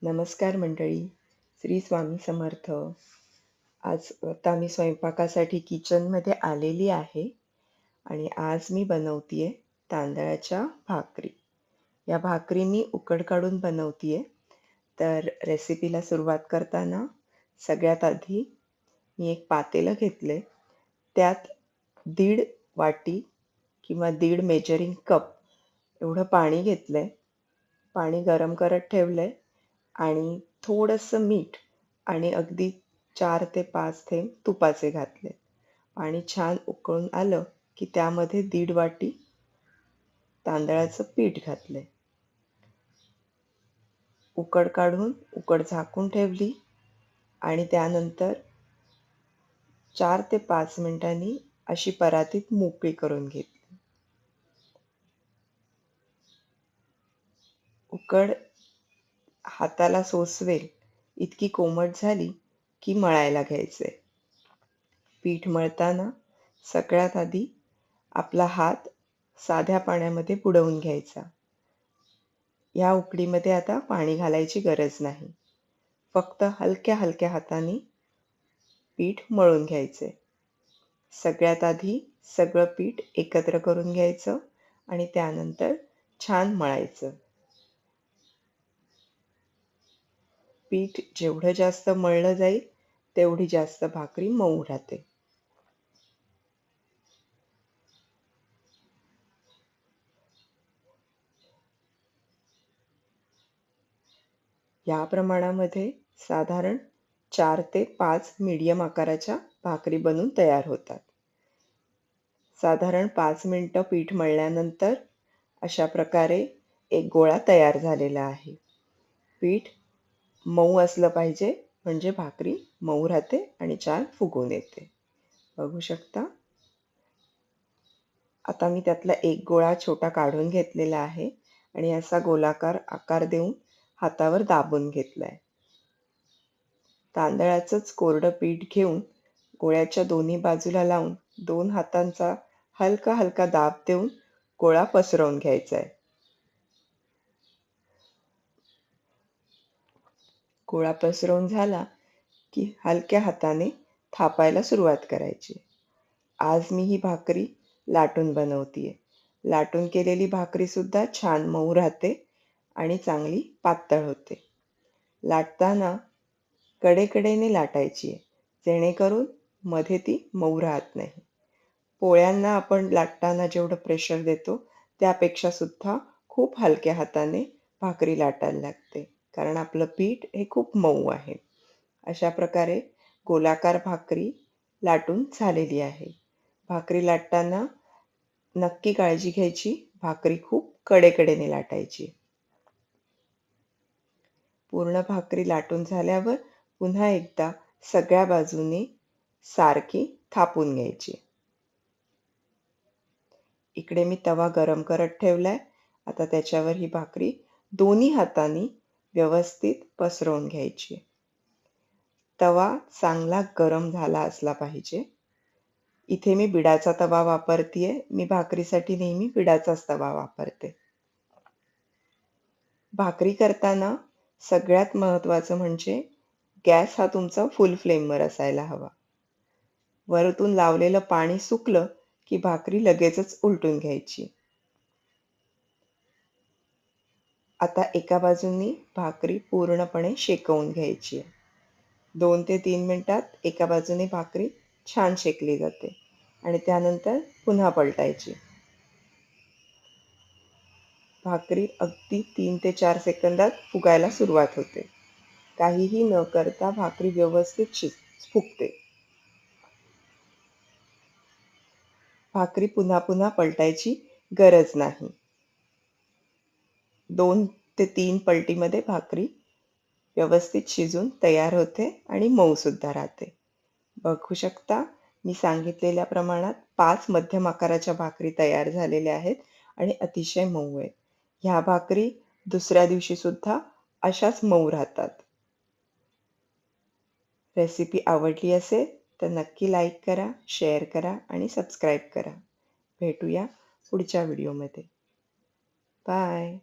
नमस्कार मंडळी. श्री स्वामी समर्थ. आज आता मी स्वयंपाकासाठी किचनमध्ये आलेली आहे आणि आज मी बनवतीये तांदळाच्या भाकरी. या भाकरी मी उकड काढून बनवतीये. तर रेसिपीला सुरुवात करताना सगळ्यात आधी मी एक पातेलं घेतले. त्यात 1.5 वाटी किंवा 1.5 मेजरिंग कप एवढं पाणी घेतलंय. पाणी गरम करत ठेवलंय आणि थोडंसं मीठ आणि अगदी 4 ते 5 थेंब तुपाचे घातले. पाणी छान उकळून आलं की त्यामध्ये 1.5 वाटी तांदळाचं पीठ घातले. उकड काढून उकड झाकून ठेवली आणि त्यानंतर 4 ते 5 मिनिटांनी अशी परातीत मोकळी करून घेतली. उकड हाताला सोसवेल इतकी कोमट झाली की मळायला घ्यायचे. पीठ मळताना सगळ्यात आधी आपला हात साध्या पाण्यामध्ये बुडवून घ्यायचा. या उकडीमध्ये आता पाणी घालायची गरज नाही. फक्त हलक्या हलक्या हाताने पीठ मळून घ्यायचे. सगळ्यात आधी सगळं पीठ एकत्र करून घ्यायचं आणि त्यानंतर छान मळायचं. पीठ जेवढं जास्त मळलं जाईल तेवढी जास्त भाकरी मऊ राहते. या प्रमाणामध्ये साधारण 4 ते 5 मीडियम आकाराच्या भाकरी बनून तयार होतात. साधारण 5 मिनिटं पीठ मळल्यानंतर अशा प्रकारे एक गोळा तयार झालेला आहे. पीठ मऊ असलं पाहिजे म्हणजे भाकरी मऊ राहते आणि छान फुगून येते. बघू शकता. आता मी त्यातला एक गोळा छोटा काढून घेतलेला आहे आणि असा गोलाकार आकार देऊन हातावर दाबून घेतलाय. तांदळाचंच कोरडं पीठ घेऊन गोळ्याच्या दोन्ही बाजूला लावून 2 हातांचा हलका हलका दाब देऊन गोळा पसरवून घ्यायचा आहे. गोळा पसरवून झाला की हलक्या हाताने थापायला सुरुवात करायची. आज मी ही भाकरी लाटून बनवतीये. लाटून केलेली भाकरी सुद्धा छान मऊ राहते आणि चांगली पातळ होते. लाटताना कडेकडेने लाटायची आहे, जेणेकरून मध्ये ती मऊ राहत नाही. पोळ्यांना आपण लाटताना जेवढं प्रेशर देतो त्यापेक्षा सुद्धा खूप हलक्या हाताने भाकरी लाटायला लागते, कारण आपलं पीठ हे खूप मऊ आहे. अशा प्रकारे गोलाकार भाकरी लाटून झालेली आहे. भाकरी लाटताना नक्की काळजी घ्यायची, भाकरी खूप कडेकडेने लाटायची. पूर्ण भाकरी लाटून झाल्यावर पुन्हा एकदा सगळ्या बाजूने सारखी थापून घ्यायची. इकडे मी तवा गरम करत ठेवलाय. आता त्याच्यावर ही भाकरी दोन्ही हातांनी व्यवस्थित पसरवून घ्यायची. तवा चांगला गरम झाला असला पाहिजे. इथे मी बिडाचा तवा वापरतीये. मी भाकरीसाठी नेहमी बिडाचाच तवा वापरते. भाकरी करताना सगळ्यात महत्त्वाचं म्हणजे गॅस हा तुमचा फुल फ्लेमवर असायला हवा. वरतून लावलेलं पाणी सुकलं की भाकरी लगेचच उलटून घ्यायची. आता एका बाजूनी भाकरी पूर्णपणे शेकवून घ्यायची. 2 ते 3 मिनिटात एका बाजूने भाकरी छान शेकली जाते आणि त्यानंतर पुन्हा पलटायची. भाकरी अगदी 3 ते 4 सेकंदात फुगायला सुरुवात होते. काहीही न करता भाकरी व्यवस्थित फुगते. भाकरी पुन्हा पुन्हा पलटायची गरज नाही. 2 ते 3 पलटीमध्ये भाकरी व्यवस्थित शिजून तयार होते आणि मऊ सुद्धा राहते. बघू शकता, मी सांगितलेल्या प्रमाणात 5 मध्यम आकाराच्या भाकरी तयार झालेल्या आहेत आणि अतिशय मऊ आहेत. ह्या भाकरी दुसऱ्या दिवशी सुद्धा अशाच मऊ राहतात. रेसिपी आवडली असेल तर नक्की लाईक करा, शेअर करा आणि सबस्क्राईब करा. भेटूया पुढच्या व्हिडिओमध्ये. बाय.